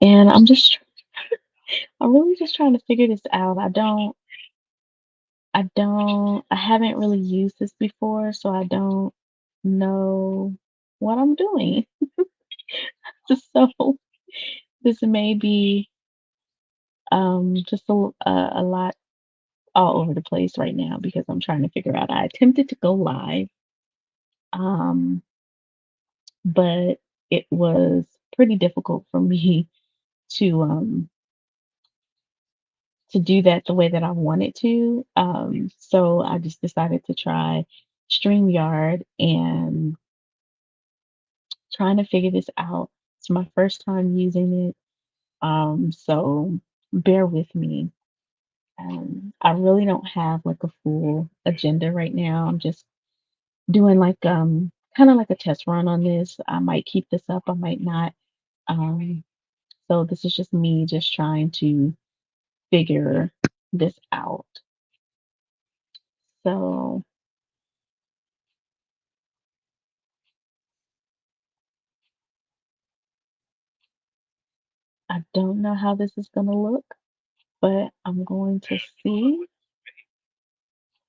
And I'm really just trying to figure this out. I haven't really used this before, so I don't know what I'm doing. So this may be just a lot all over the place right now because I'm trying to figure out. I attempted to go live, um, but it was pretty difficult for me to um to do that the way that I wanted to. So I just decided to try StreamYard and trying to figure this out. It's my first time using it. So bear with me. I really don't have like a full agenda right now. I'm just doing like kind of like a test run on this. I might keep this up, I might not. Um, so this is just me just trying to figure this out. So I don't know how this is gonna look, but I'm going to see.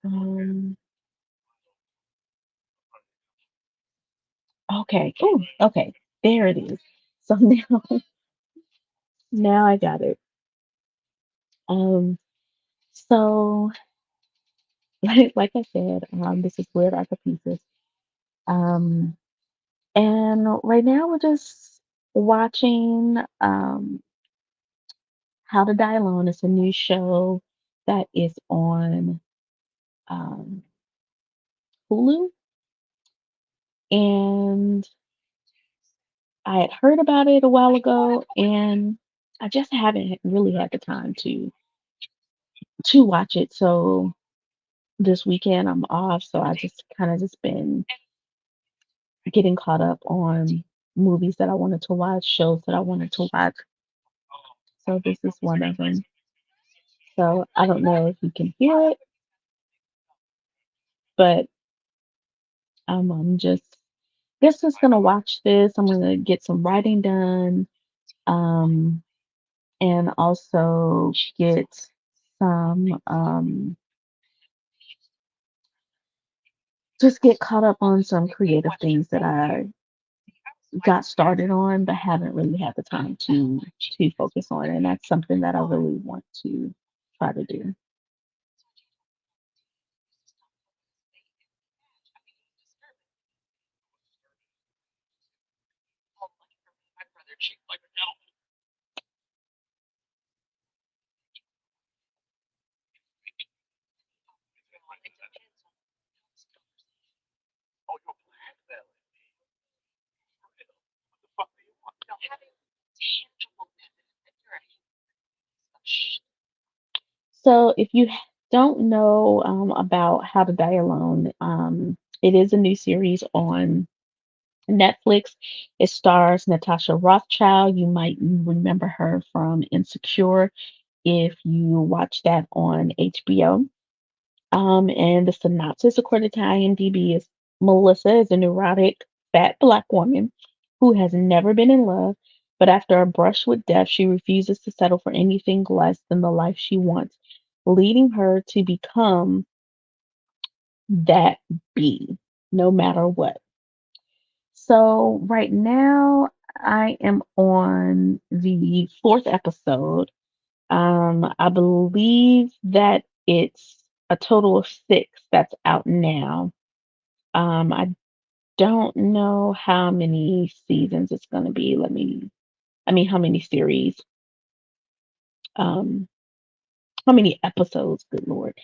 Um, okay. Oh, okay. There it is. So now I got it. Um, so like I said, this is Weird Art Pieces. Um, and right now we're just watching How to Die Alone. It's a new show that is on um Hulu, and I had heard about it a while ago, and I just haven't really had the time to watch it. So this weekend I'm off, so I just kind of just been getting caught up on movies that I wanted to watch, shows that I wanted to watch. So this is one of them. So I don't know if you can hear it, but I'm just guess just gonna watch this. I'm gonna get some writing done, um, and also get some just get caught up on some creative things that I got started on but haven't really had the time to focus on, and that's something that I really want to try to do. So if you don't know about How to Die Alone, it is a new series on Netflix. It stars Natasha Rothschild. You might remember her from Insecure if you watch that on HBO. And the synopsis, according to IMDb, is Melissa is a neurotic, fat black woman who has never been in love, but after a brush with death, she refuses to settle for anything less than the life she wants, leading her to become that bee, no matter what. So, right now, I am on the fourth episode. I believe that it's a total of six that's out now. I don't know how many seasons it's going to be. I mean, how many series, um, how many episodes, good Lord,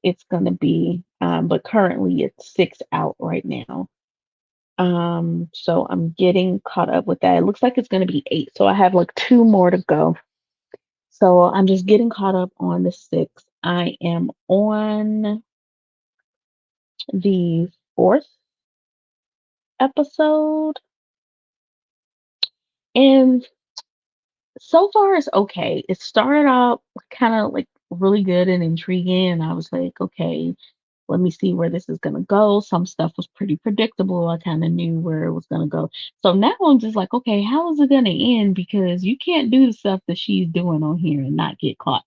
it's going to be. But currently it's six out right now. So I'm getting caught up with that. It looks like it's going to be eight. So I have like two more to go. So I'm just getting caught up on the six. I am on the fourth episode, and so far it's okay. It started out kind of like really good and intriguing, and I was like, okay. let me see where this is gonna go. Some stuff was pretty predictable. I kind of knew where it was gonna go. So now I'm just like, okay, how is it gonna end? Because you can't do the stuff that she's doing on here and not get caught.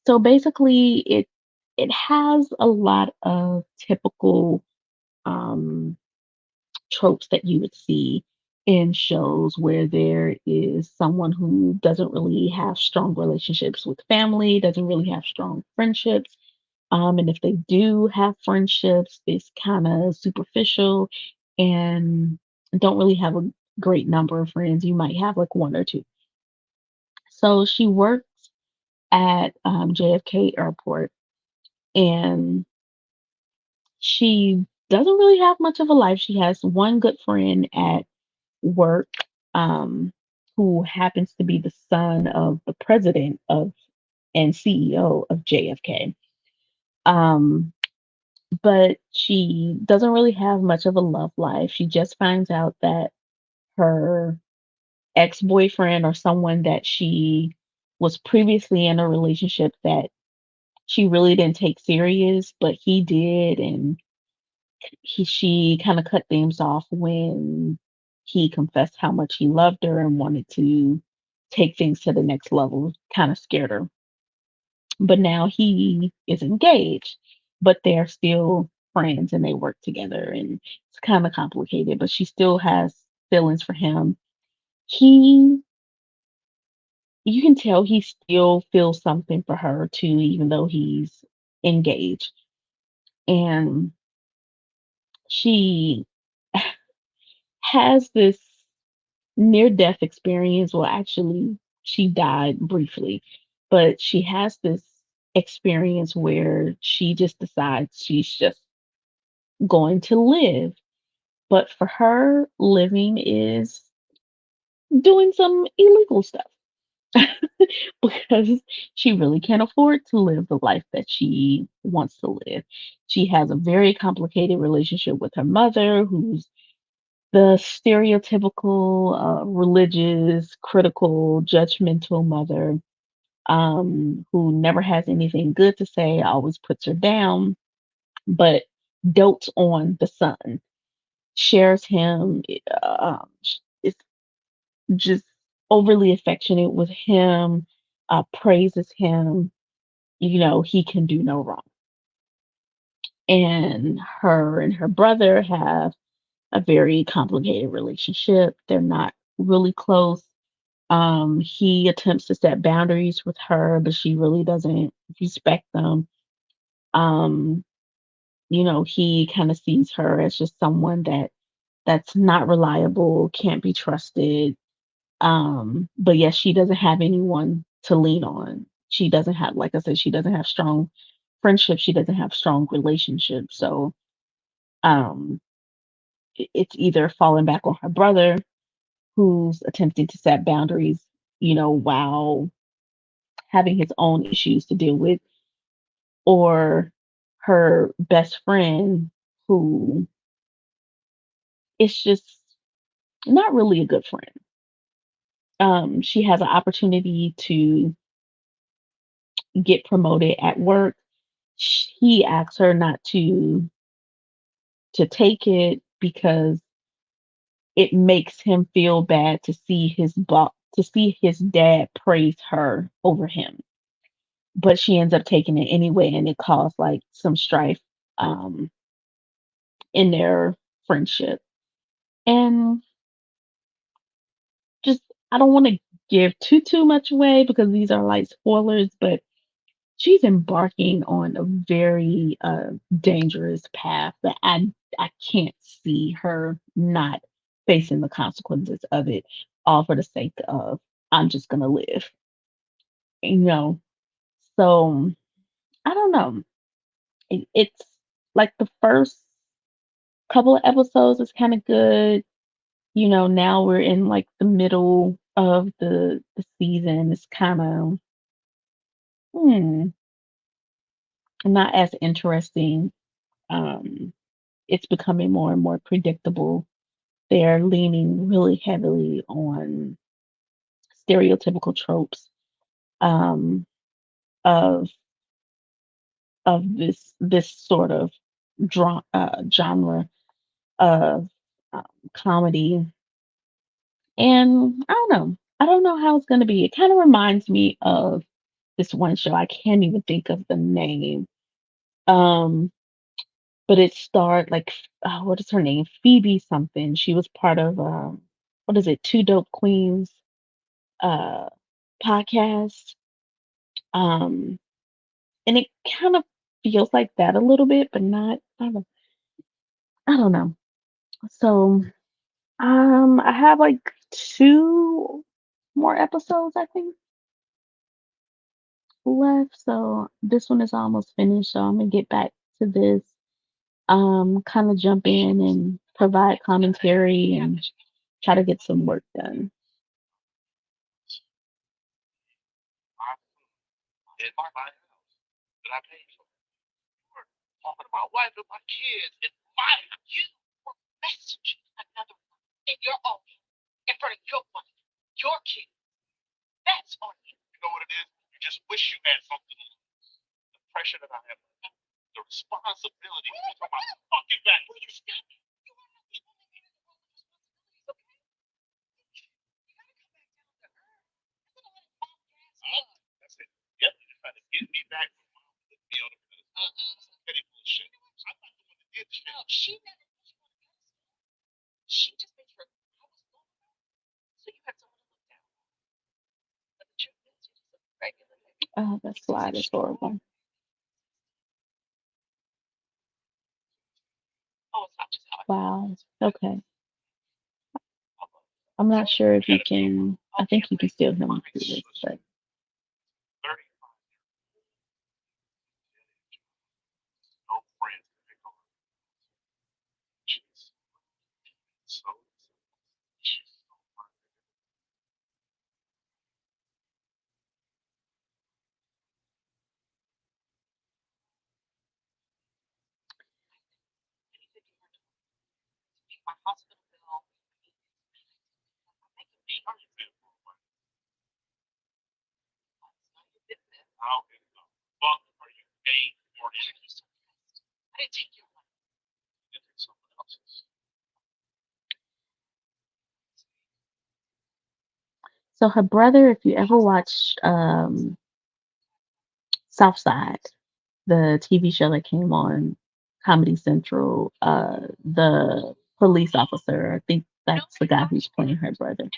So basically it has a lot of typical um tropes that you would see in shows where there is someone who doesn't really have strong relationships with family, doesn't really have strong friendships. And if they do have friendships, it's kind of superficial and don't really have a great number of friends. You might have like one or two. So she works at JFK Airport and she doesn't really have much of a life. She has one good friend at work, um, who happens to be the son of the president of and CEO of JFK. Um, but she doesn't really have much of a love life. She just finds out that her ex-boyfriend or someone that she was previously in a relationship that she really didn't take serious, but he did, and she kind of cut things off when he confessed how much he loved her and wanted to take things to the next level, kind of scared her. But now he is engaged, but they're still friends and they work together and it's kind of complicated, but she still has feelings for him. He You can tell he still feels something for her too, even though he's engaged. And she has this near death experience. Well, actually, she died briefly, but she has this experience where she just decides she's just going to live. But for her, living is doing some illegal stuff because she really can't afford to live the life that she wants to live. She has a very complicated relationship with her mother, who's the stereotypical religious, critical, judgmental mother, who never has anything good to say, always puts her down, but dotes on the son, shares him, is just overly affectionate with him, praises him. He can do no wrong. And her brother have a very complicated relationship. They're not really close. He attempts to set boundaries with her, but she really doesn't respect them. Um, he kind of sees her as just someone that's not reliable, can't be trusted. But yes, she doesn't have anyone to lean on. She doesn't have, like I said, she doesn't have strong friendships. She doesn't have strong relationships. So um, it's either falling back on her brother, who's attempting to set boundaries, while having his own issues to deal with, or her best friend, who is just not really a good friend. She has an opportunity to get promoted at work. He asks her not to take it because it makes him feel bad to see his dad praise her over him. But she ends up taking it anyway, and it caused like some strife um, in their friendship. And just I don't want to give too much away because these are like spoilers, but she's embarking on a very dangerous path that I can't see her not facing the consequences of it, all for the sake of I'm just gonna live, you know. So I don't know. It's like the first couple of episodes is kind of good. Now we're in like the middle of the season. It's kind of not as interesting. Um, it's becoming more and more predictable. They're leaning really heavily on stereotypical tropes um, of of this sort of genre of comedy. And I don't know how it's going to be. It kind of reminds me of this one show. I can't even think of the name. Um, but it starred like what is her name? Phoebe something. She was part of what is it? Two Dope Queens uh podcast. Um, and it kind of feels like that a little bit, but not. I don't know. So I have like two more episodes, I think, left. So this one is almost finished. So I'm gonna get back to this. Kind of jump in and provide commentary and try to get some work done. Oh, that slide is horrible. Wow. Okay. I'm not sure if you can. I think you can still hear me through this, but so her brother, if you ever watched Southside, the TV show that came on Comedy Central, the police officer, I think that's the guy who's playing her brother.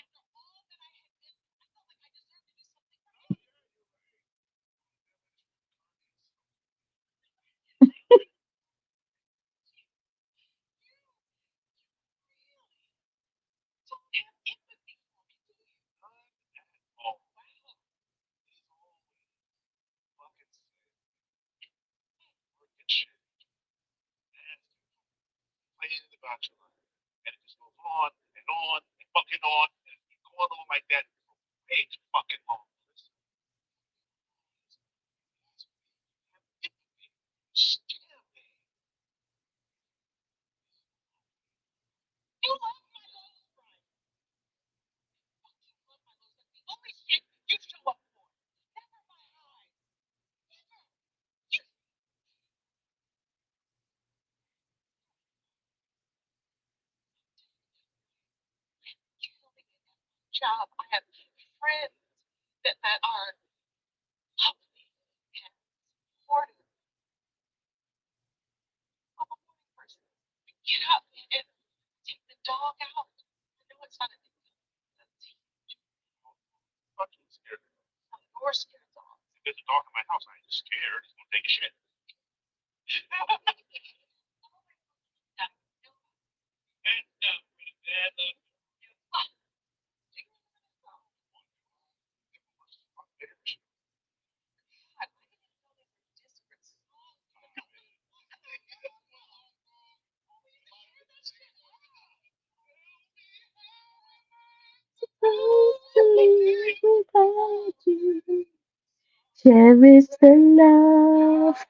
Cherish the love.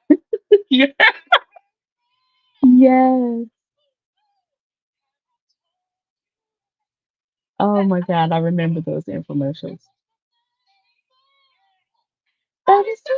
Yeah. Yes. Oh my God, I remember those infomercials. That is so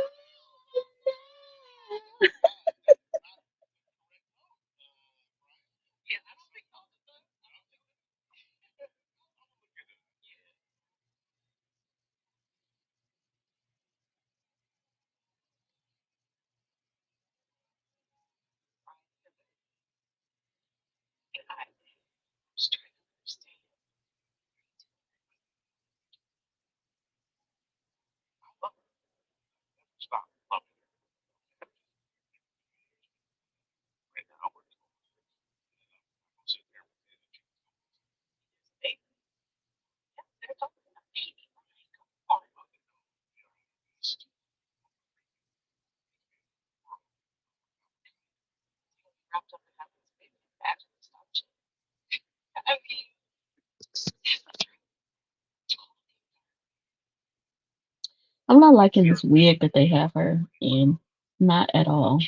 not liking this wig that they have her in. Not at all.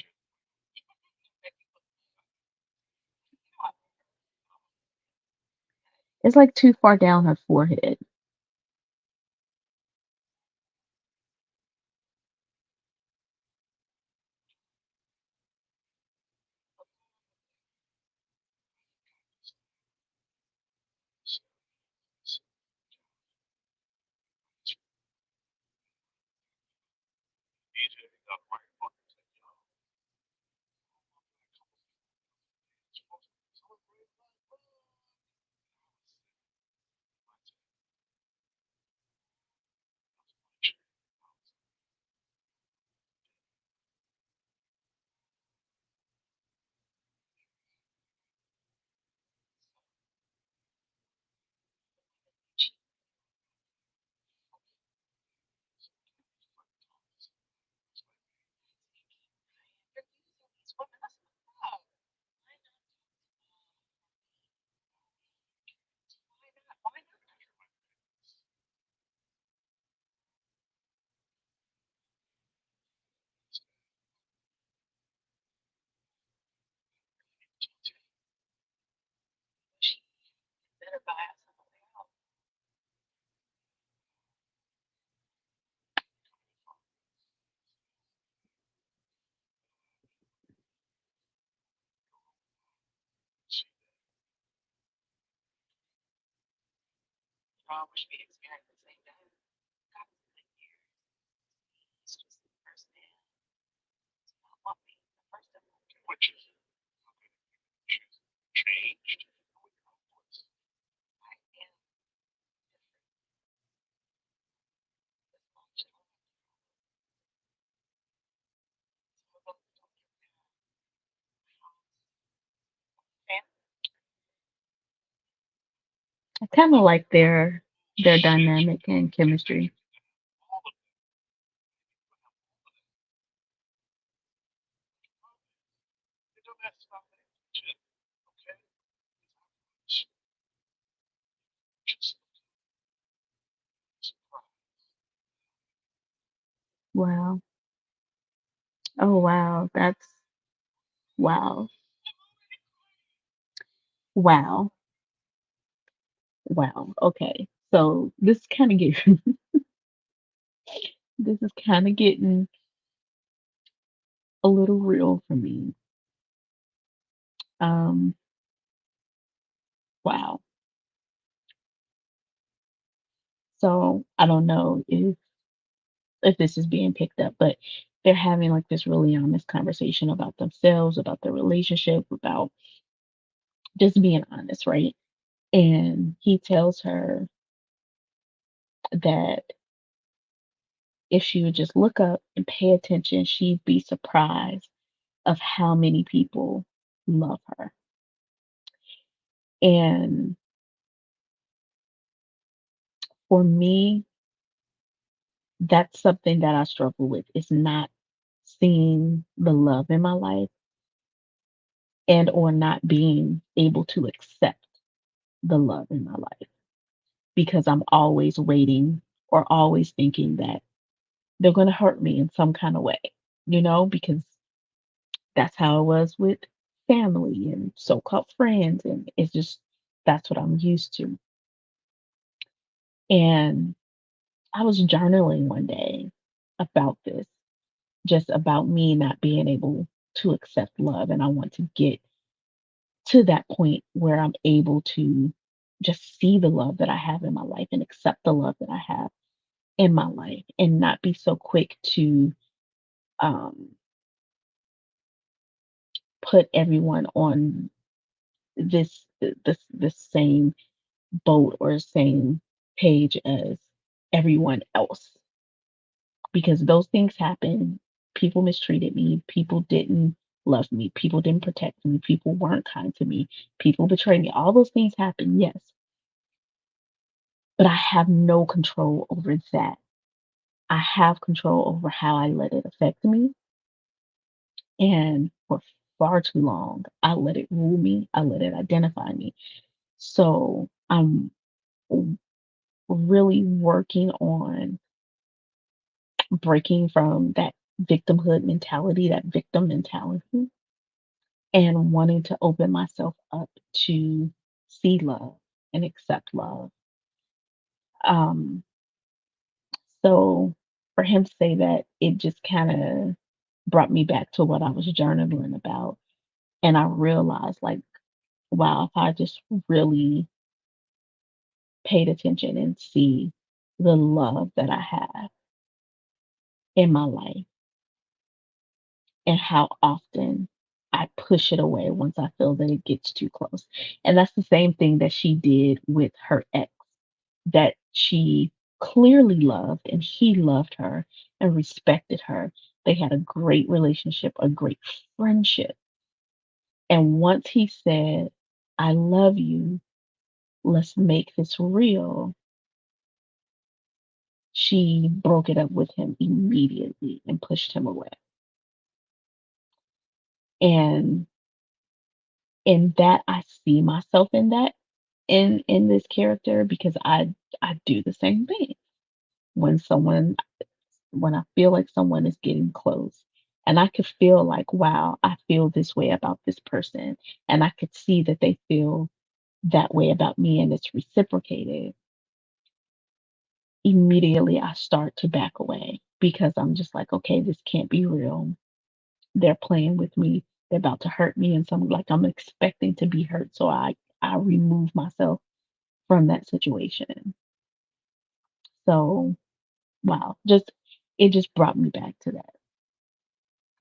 It's like too far down her forehead. I kind of like their dynamic and chemistry. Wow. Oh wow. That's wow. Wow. Wow. Okay. So this kind of get this is kind of getting a little real for me. Um. Wow. So I don't know if this is being picked up, but they're having like this really honest conversation about themselves, about their relationship, about just being honest, right? And he tells her that if she would just look up and pay attention, she'd be surprised of how many people love her. And for me, that's something that I struggle with. Is not seeing the love in my life and or not being able to accept the love in my life because I'm always waiting or always thinking that they're going to hurt me in some kind of way, because that's how it was with family and so-called friends, and it's just that's what I'm used to. And I was journaling one day about this, just about me not being able to accept love, and I want to get to that point where I'm able to just see the love that I have in my life and accept the love that I have in my life and not be so quick to um, put everyone on this same boat or same page as everyone else because those things happen. People mistreated me. People didn't love me. People didn't protect me. People weren't kind to me. People betrayed me. All those things happen, yes, but I have no control over that. I have control over how I let it affect me. And for far too long, I let it rule me. I let it identify me. So I'm really working on breaking from that victimhood mentality, that victim mentality, and wanting to open myself up to see love and accept love. Um, so for him to say that, it just kind of brought me back to what I was journaling about. And I realized, like, wow, if I just really paid attention and see the love that I have in my life and how often I push it away once I feel that it gets too close. And that's the same thing that she did with her ex, that she clearly loved and he loved her and respected her. They had a great relationship, a great friendship. And once he said, I love you, let's make this real, she broke it up with him immediately and pushed him away. And in that, I see myself in that, in this character, because I do the same thing. When someone when I feel like someone is getting close and I could feel like, wow, I feel this way about this person, and I could see that they feel that way about me and it's reciprocated, immediately I start to back away because I'm just like, okay, this can't be real. They're playing with me. They're about to hurt me, and some like I'm expecting to be hurt, so I remove myself from that situation. So wow, just it just brought me back to that.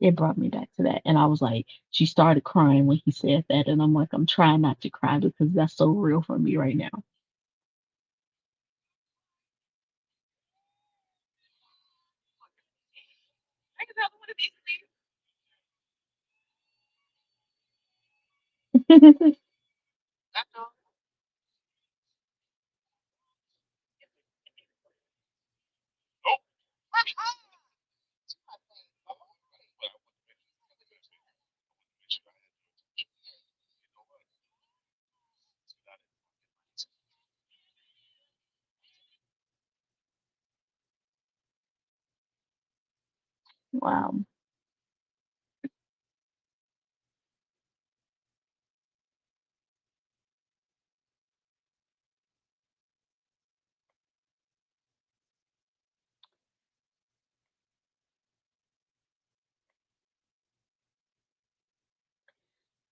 It brought me back to that, and I was like, she started crying when he said that, and I'm like, I'm trying not to cry because that's so real for me right now. Wow.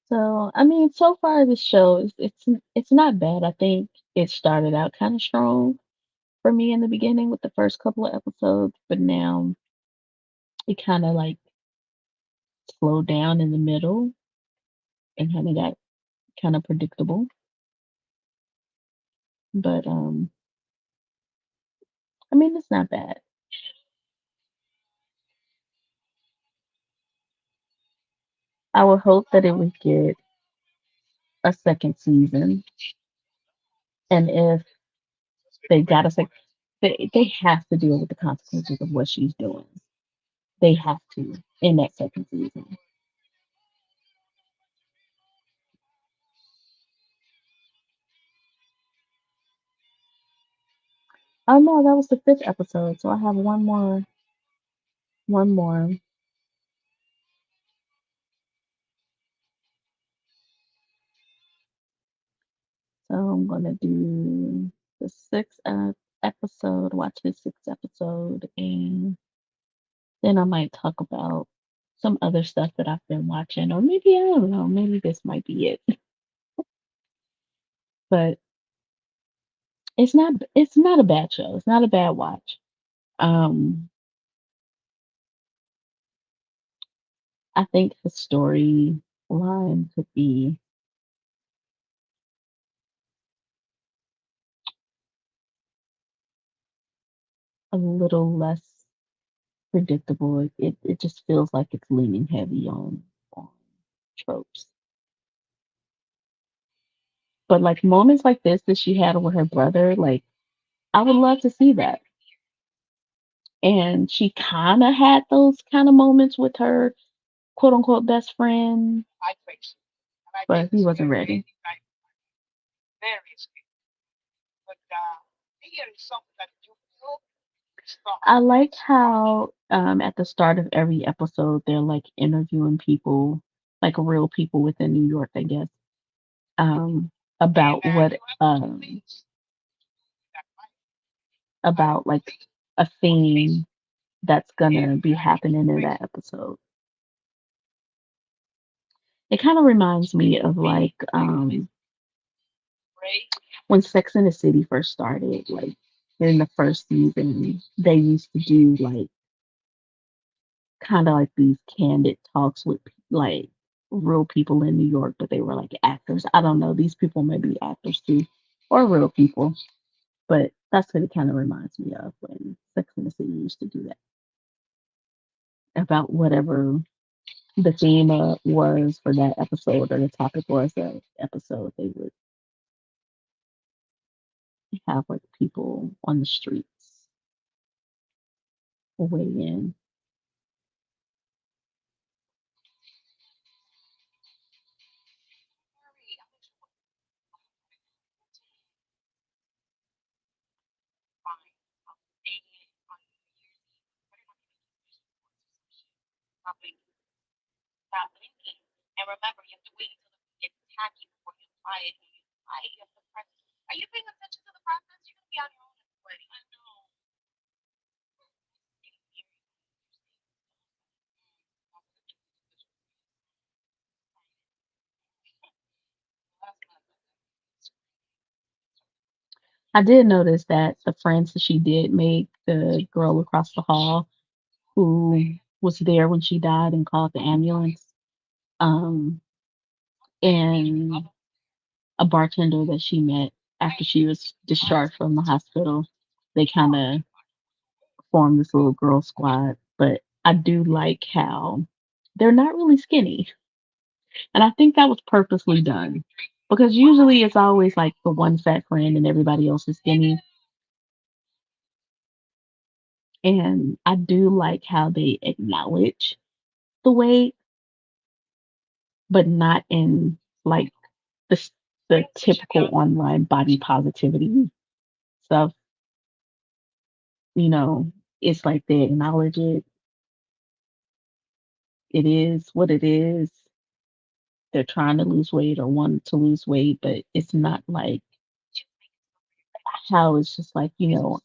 So, I mean, so far this show is it's not bad. I think it started out kind of strong for me in the beginning with the first couple of episodes, but now it kind of like slowed down in the middle and kind of got kind of predictable. But I mean, it's not bad. I would hope that it would get a second season, and if they got a second, they have to deal with the consequences of what she's doing. They have to in that second season. Oh no, that was the fifth episode, so I have one more. So I'm gonna do the sixth episode, watch the sixth episode, and then I might talk about some other stuff that I've been watching, or maybe I don't know, maybe this might be it. But it's not a bad show. It's not a bad watch. Um, I think the story line could be a little less predictable. It just feels like it's leaning heavy on tropes. But like moments like this that she had with her brother, like I would love to see that. And she kind of had those kind of moments with her quote unquote best friend, but he wasn't ready. I like how at the start of every episode they're like interviewing people, like real people within New York, I guess, um, about about like a theme that's gonna be happening in that episode. It kind of reminds me of like when Sex and the City first started, like in the first season, they used to do like kind of like these candid talks with like real people in New York, but they were like actors. I don't know. These people may be actors too, or real people, but that's what it kind of reminds me of when Sex and the City used to do that about whatever the theme was for that episode or the topic was that episode. They would have like people on the streets weigh in. I did notice that the friends that she did make, the girl across the hall who was there when she died and called the ambulance, um, and a bartender that she met after she was discharged from the hospital. They kind of formed this little girl squad, but I do like how they're not really skinny. And I think that was purposely done because usually it's always like the one fat friend and everybody else is skinny. And I do like how they acknowledge the weight, but not in like the the typical online body positivity stuff. You know, it's like they acknowledge it. It is what it is. They're trying to lose weight or want to lose weight, but it's not like how it's just like,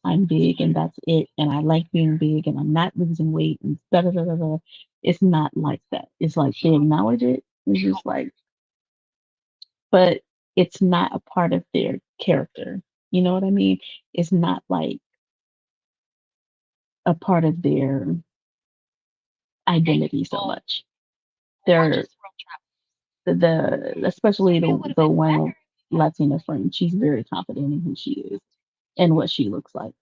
I'm big and that's it. And I like being big and I'm not losing weight and da da da da da. It's not like that. It's like they acknowledge it. It's just like, but it's not a part of their character. You know what I mean? It's not like a part of their identity so much. They're the especially the one Latina friend. She's very confident in who she is and what she looks like.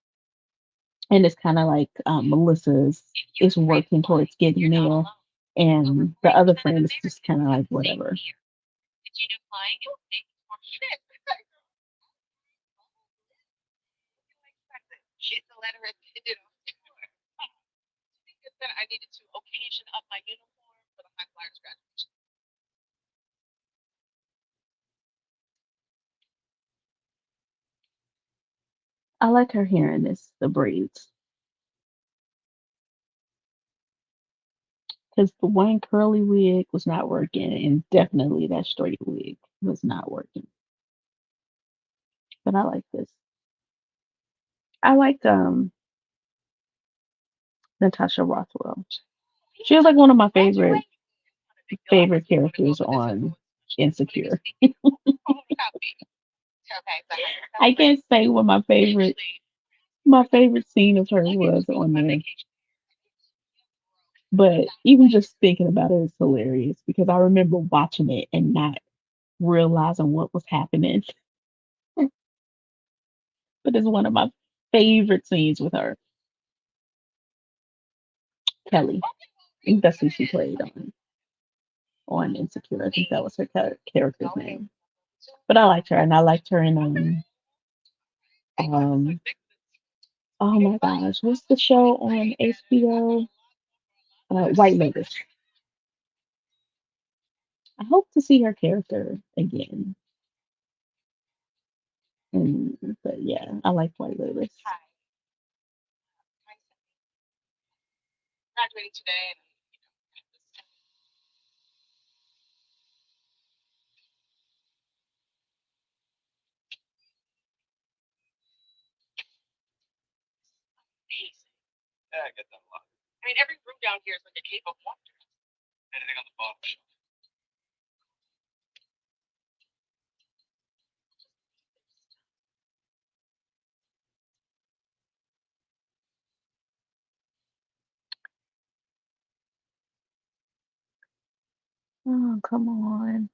And it's kind of like Melissa's is working towards getting there, and the other friend is just kind of like whatever. I like her hair in this, the braids, because the one curly wig was not working, and definitely that straight wig was not working. But I like this. I like Natasha Rothwell. She was like one of my favorite characters on Insecure. I can't say what my favorite scene of her was on there, but even just thinking about it is hilarious because I remember watching it and not realizing what was happening. But it's one of my favorite scenes with her, Kelly. I think that's who she played on Insecure. I think that was her character's name. But I liked her, and I liked her in um oh my gosh, what's the show on HBO? White Lotus. I hope to see her character again. But yeah, I like White Lotus. Oh, come on.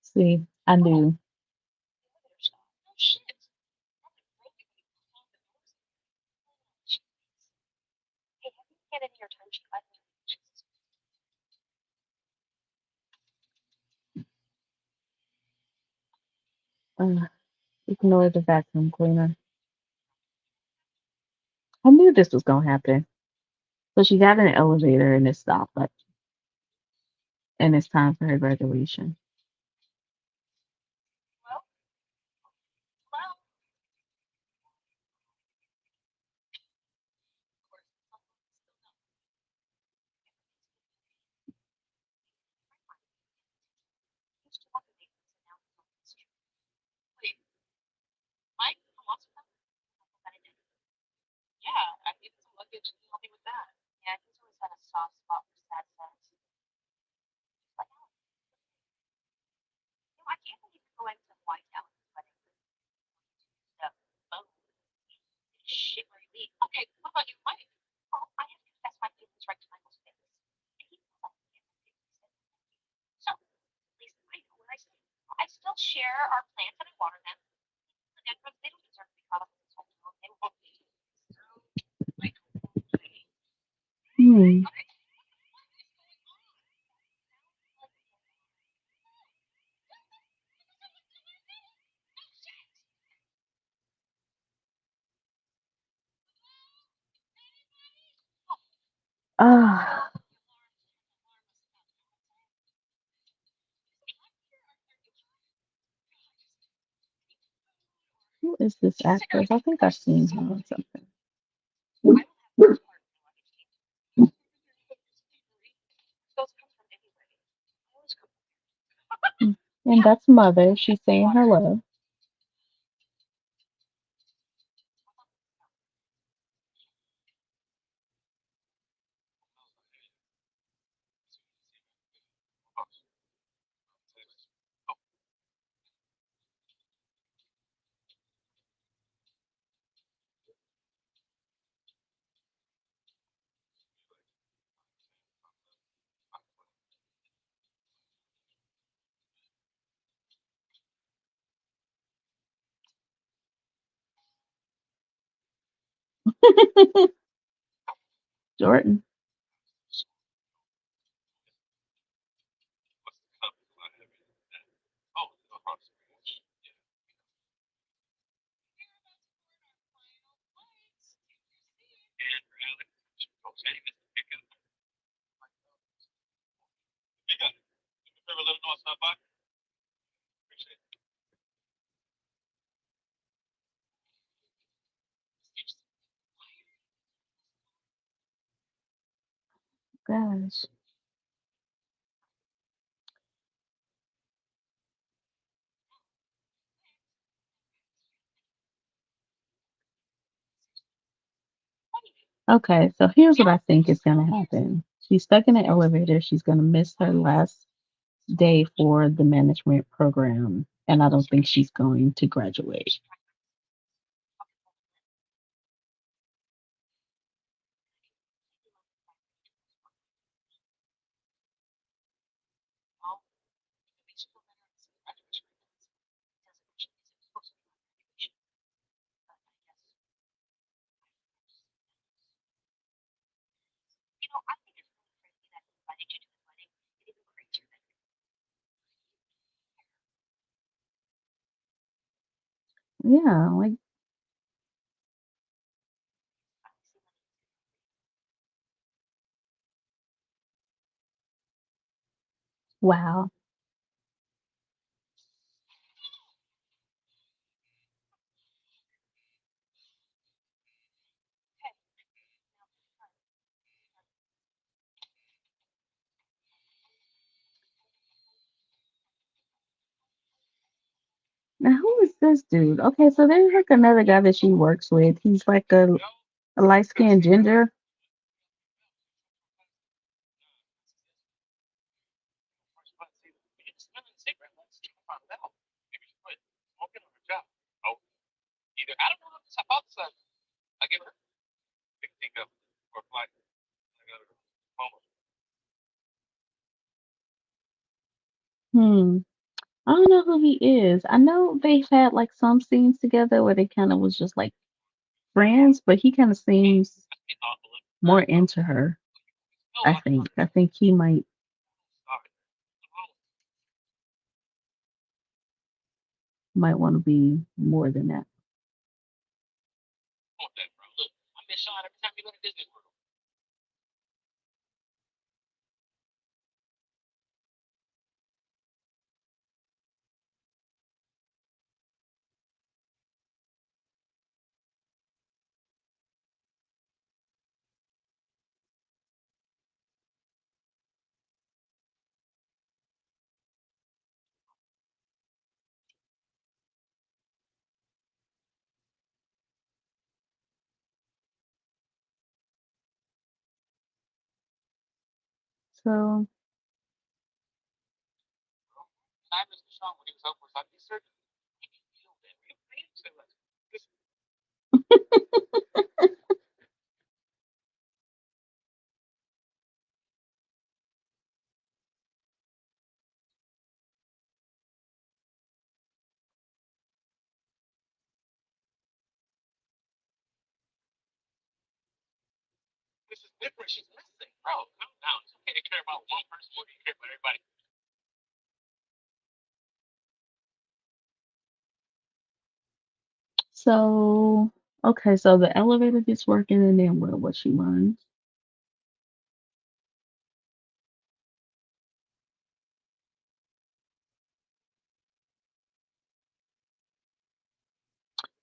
See, I knew. Uh, Ignore the vacuum cleaner. I knew this was gonna happen. So she got in an elevator and it stopped, like, and it's time for her graduation. Hmm. Ah, who is this actress? I think I've seen her on something. And that's Mother. She's saying hello. Jordan. Gosh. Okay, so here's what I think is gonna happen. She's stuck in an elevator. She's gonna miss her last day for the management program, and I don't think she's going to graduate. Yeah, like wow. Now who is this dude? Okay, so there's like another guy that she works with. He's like a light skinned ginger. Hmm. I don't know who he is. I know they've had like some scenes together where they kind of was just like friends, but he kind of seems more into her. I think. I think he might want to be more than that. So so okay, so the elevator gets working and then what she runs.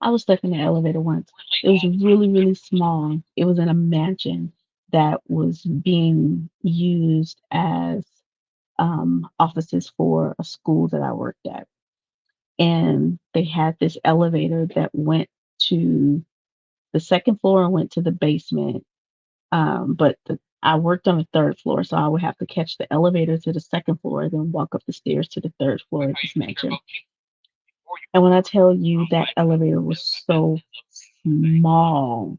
I was stuck in the elevator once. It was really, really small. It was in a mansion that was being used as offices for a school that I worked at. And they had this elevator that went to the second floor and went to the basement. I worked on the third floor, so I would have to catch the elevator to the second floor, then walk up the stairs to the third floor of this mansion. And when I tell you that elevator was so small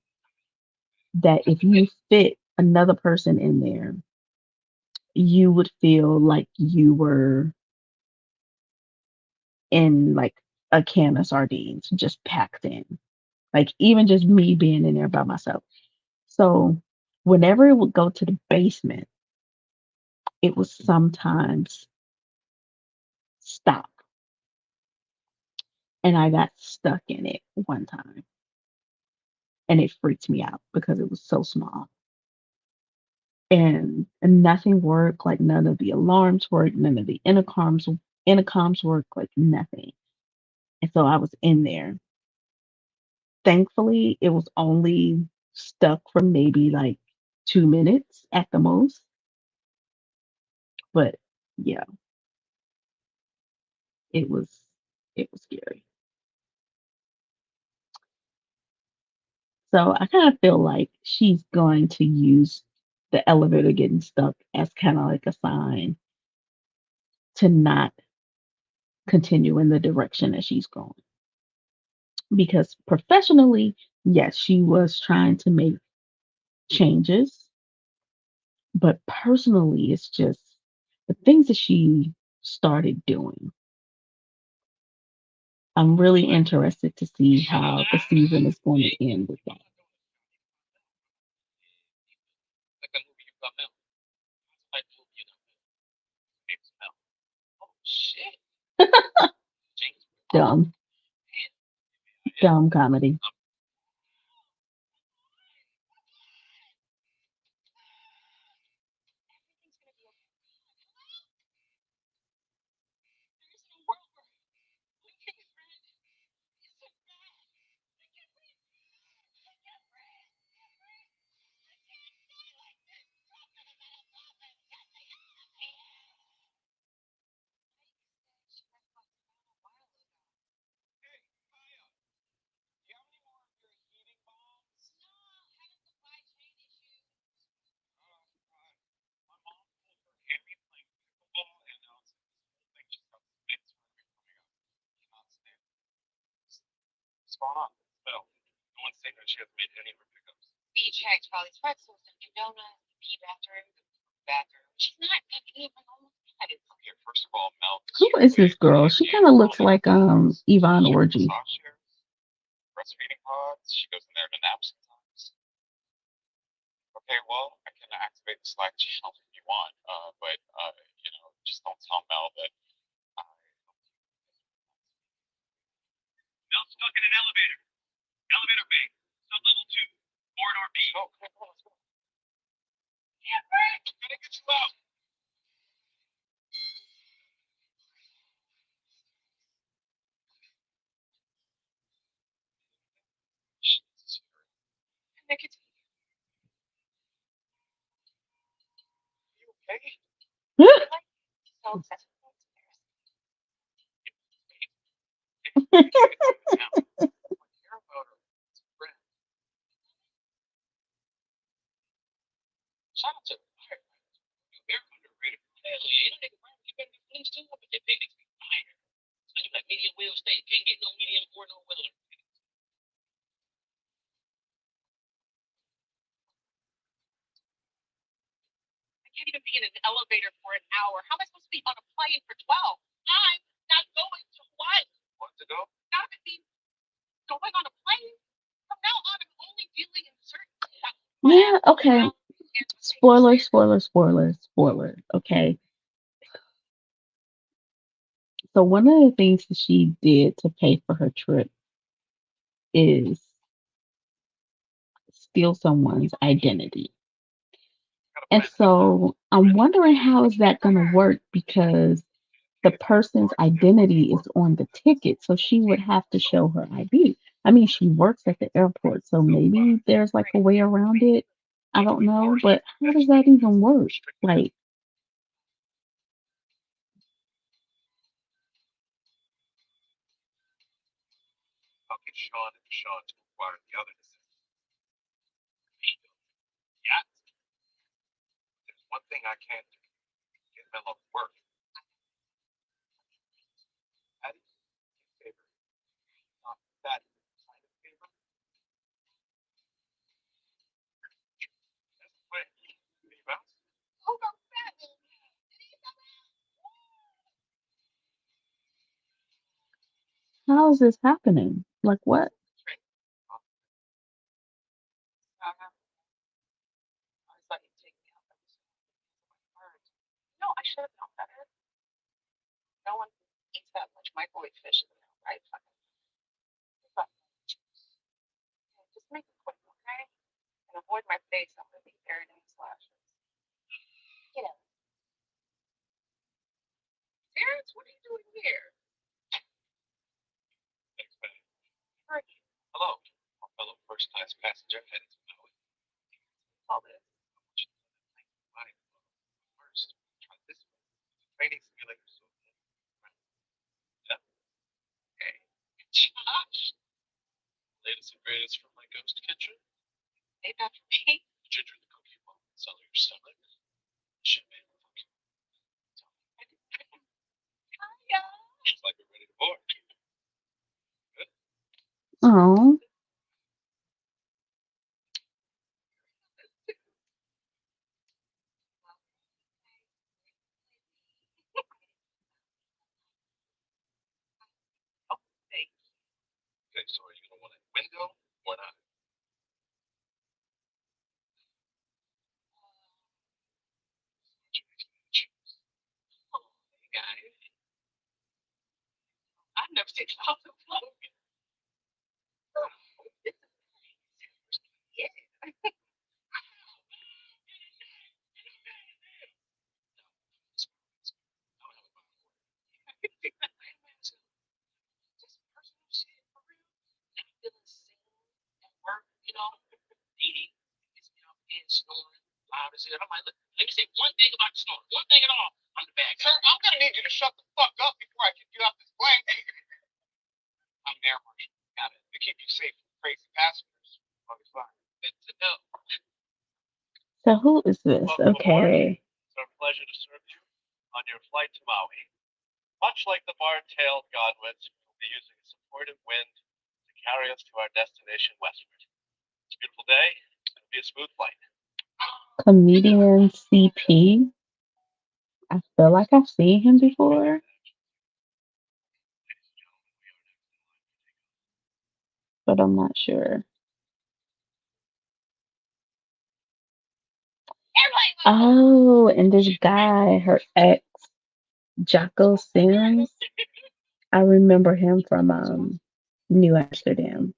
that if you fit another person in there, you would feel like you were in like a can of sardines just packed in. Like even just me being in there by myself. So whenever it would go to the basement, it was sometimes stop. And I got stuck in it one time and it freaked me out because it was so small. And nothing worked, like none of the alarms worked, none of the intercoms worked, like nothing. And so I was in there. Thankfully, it was only stuck for maybe like 2 minutes at the most. But yeah, it was it was scary. So I kind of feel like she's going to use the elevator getting stuck as kind of like a sign to not continue in the direction that she's going. Because professionally, yes, she was trying to make changes, but personally, it's just the things that she started doing. I'm really interested to see how the season is going to end with that. Dumb, dumb comedy. Who is this girl? She kind of looks like Yvonne Orgy. Yeah, okay. Spoiler, spoiler, spoiler, spoiler. Okay. So one of the things that she did to pay for her trip is steal someone's identity. And so I'm wondering how is that going to work because the person's identity is on the ticket, so she would have to show her ID. I mean, she works at the airport, so maybe there's like a way around it. I don't know, but how does that even work? Like, how is this happening? Like, what? Oh, so who is this? Okay. Comedian CP. I feel like I've seen him before, but I'm not sure. Oh, and this guy, her ex, Jocko Sims. I remember him from New Amsterdam.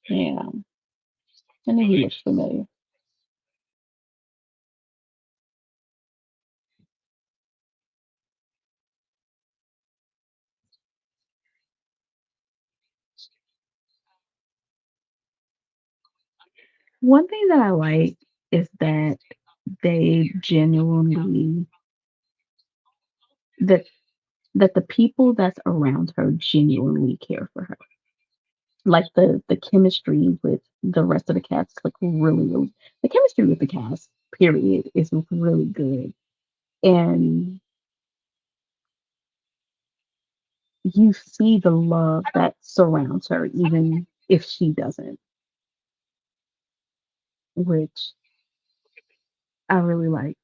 Yeah, I knew he looked familiar. One thing that I like is that they genuinely that that the people that's around her genuinely care for her. Like the chemistry with the rest of the cast, like really, the chemistry with the cast, period, is really good. And you see the love that surrounds her, even if she doesn't, which I really like.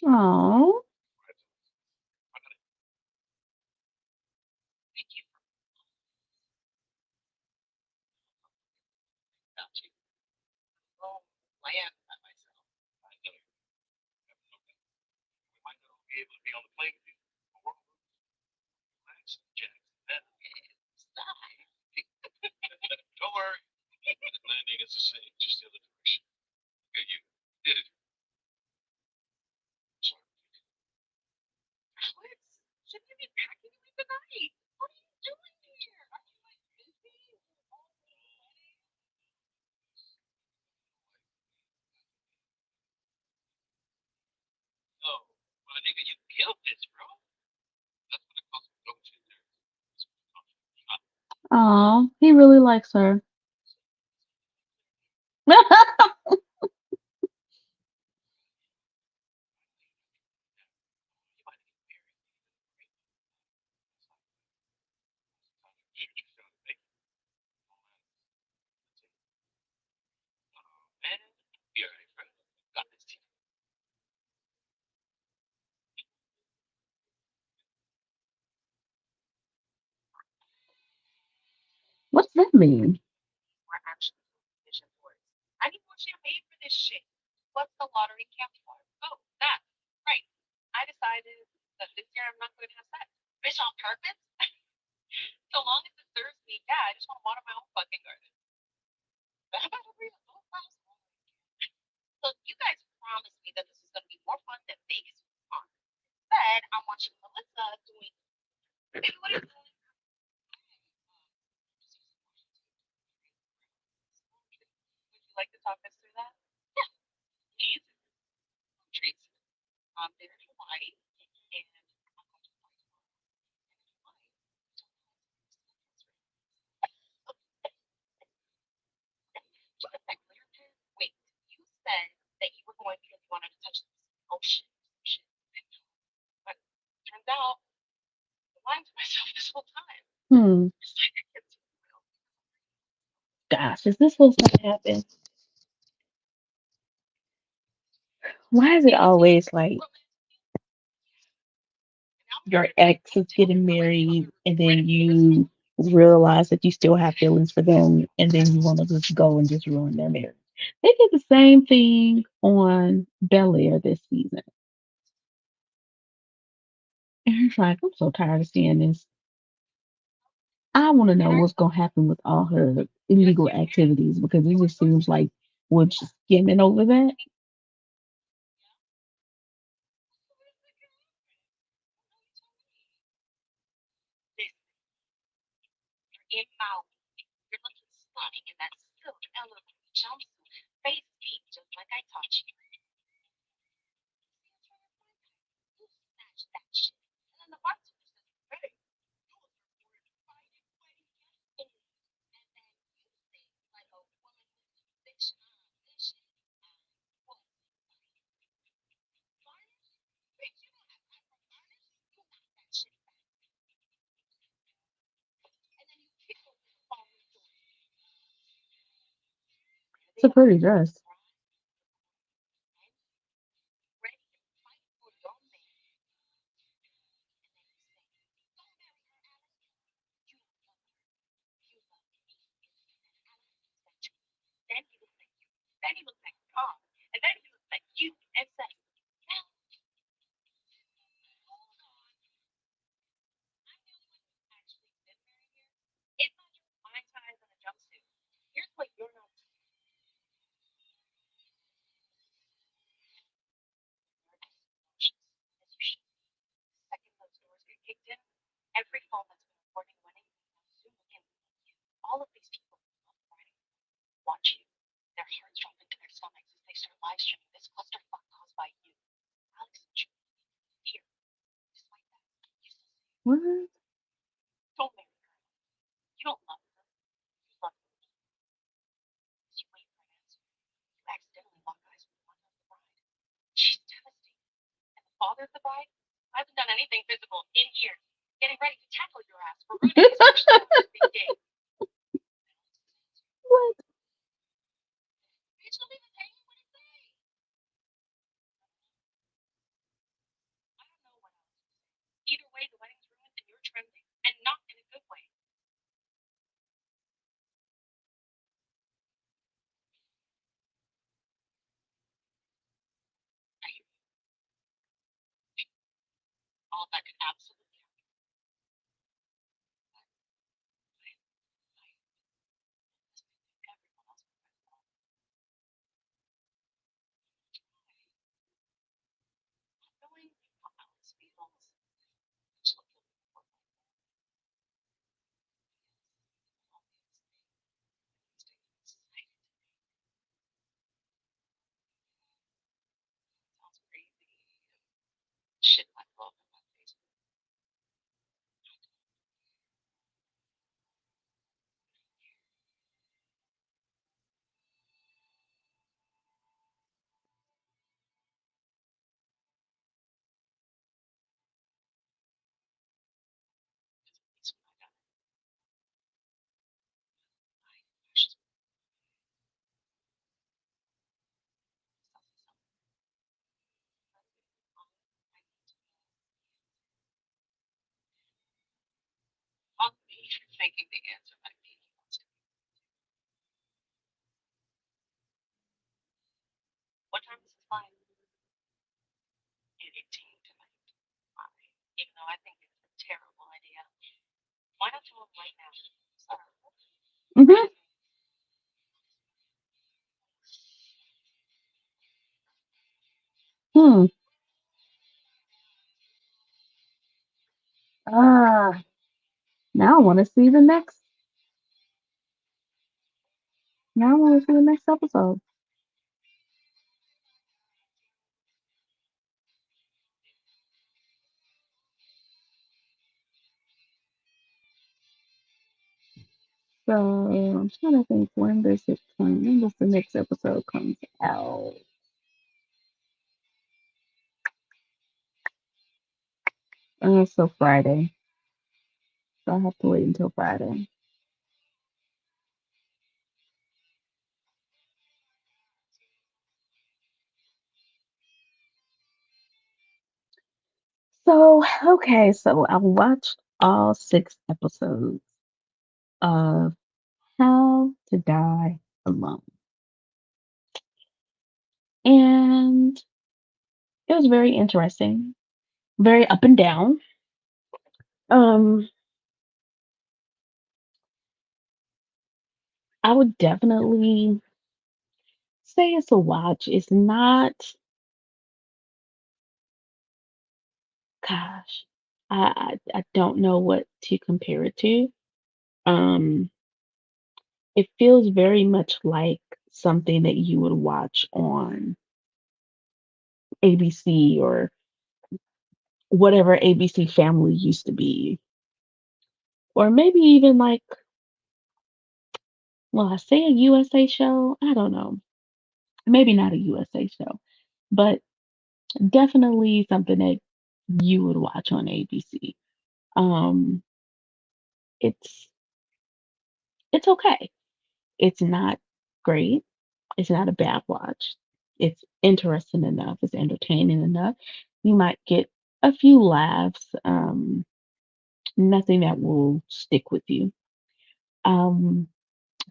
Oh, oh, he really likes her. Really? Hmm. Gosh, is this supposed to happen? Why is it always like your ex is getting married and then you realize that you still have feelings for them and then you want to just go and just ruin their marriage? They did the same thing on Bel Air this season. And it's like, I'm so tired of seeing this. I want to know what's going to happen with all her illegal activities because it just seems like we're just skimming over that. It's a pretty dress. What? What? Mhm. Hmm. Ah, now I want to see the next. Now I want to see the next episode. So I'm trying to think when does it come? When does the next episode comes out? So Friday. So I have to wait until Friday. So okay, so I watched all 6 episodes of How to Die Alone, and it was very interesting, very up and down. Um, I would definitely say it's a watch. It's not, gosh, I don't know what to compare it to. Um, it feels very much like something that you would watch on ABC or whatever ABC Family used to be, or maybe even like, well, I say a USA show. I don't know. Maybe not a USA show, but definitely something that you would watch on ABC. Um, it's it's okay. It's not great. It's not a bad watch. It's interesting enough. It's entertaining enough. You might get a few laughs. Nothing that will stick with you. Um,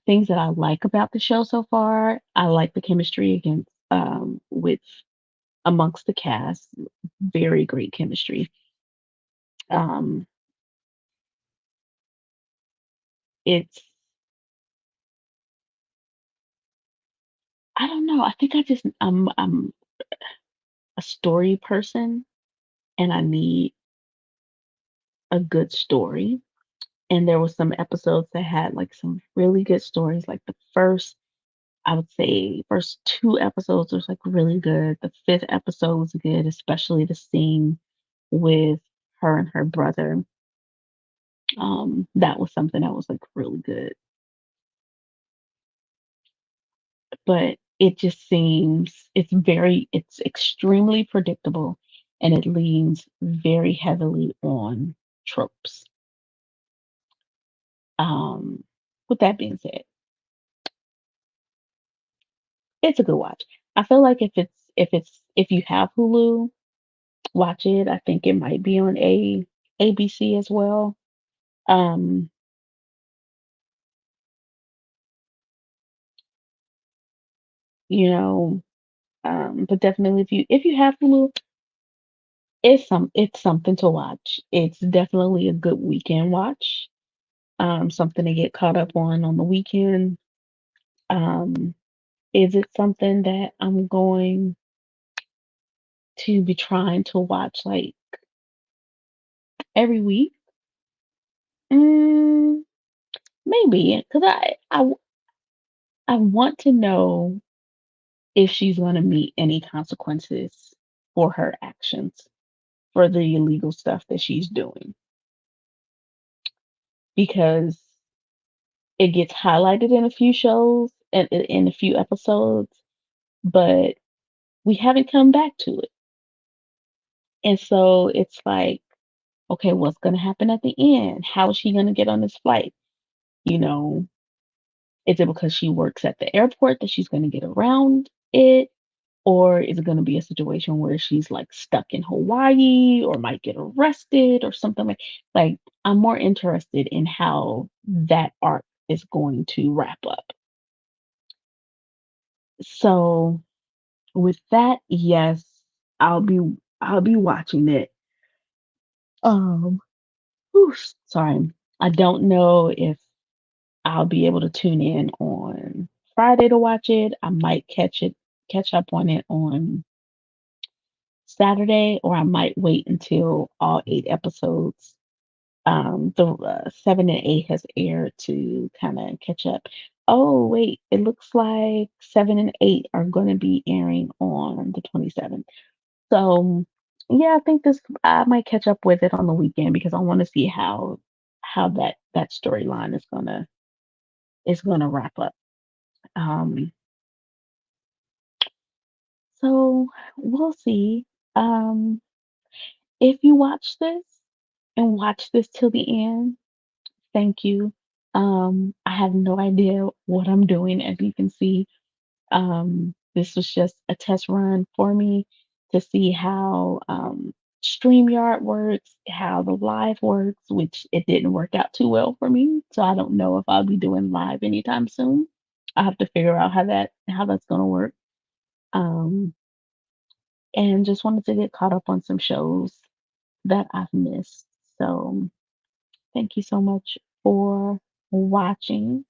Things that I like about the show so far. I like the chemistry against with amongst the cast. Very great chemistry. Um, it's I don't know. I think I'm a story person and I need a good story. And there was some episodes that had like some really good stories. Like the first, I would say, first 2 episodes was like really good. The fifth episode was good, especially the scene with her and her brother. That was something that was like really good. But it just seems it's extremely predictable and it leans very heavily on tropes. Um, with that being said, it's a good watch. I feel like if you have Hulu, watch it. I think it might be on a ABC as well. Um, you know, but definitely if you have Hulu, it's something to watch. It's definitely a good weekend watch. Something to get caught up on the weekend. Um, is it something that I'm going to be trying to watch like every week? Mm, maybe because I want to know if she's going to meet any consequences for her actions, for the illegal stuff that she's doing, because it gets highlighted in a few shows and in a few episodes, but we haven't come back to it. And so it's like, okay, what's going to happen at the end? How is she going to get on this flight? You know, is it because she works at the airport that she's going to get around it? Or is it going to be a situation where she's like stuck in Hawaii or might get arrested or something like I'm more interested in how that arc is going to wrap up. So with that, yes, I'll be I'll be watching it. Um, whew, sorry. I don't know if I'll be able to tune in on Friday to watch it. I might catch up on it on Saturday, or I might wait until all 8 episodes, the 7 and 8 has aired to kind of catch up. Oh, wait, it looks like 7 and 8 are going to be airing on the 27th. So, yeah, I think this I might catch up with it on the weekend because I want to see how that storyline is gonna wrap up. Um, so we'll see. Um, if you watch this and watch this till the end, thank you. I have no idea what I'm doing, as you can see. This was just a test run for me to see how StreamYard works, how the live works, which it didn't work out too well for me. So I don't know if I'll be doing live anytime soon. I have to figure out how that's gonna work. Um, and just wanted to get caught up on some shows that I've missed. So thank you so much for watching.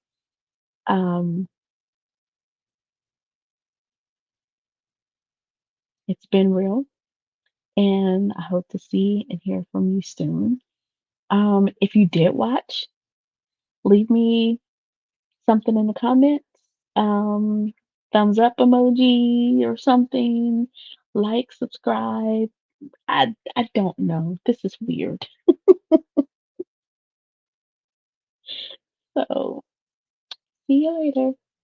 Um, it's been real, and I hope to see and hear from you soon. If you did watch, leave me something in the comments. Um, Thumbs up emoji or something. Like, subscribe. I don't know. This is weird. So see you later.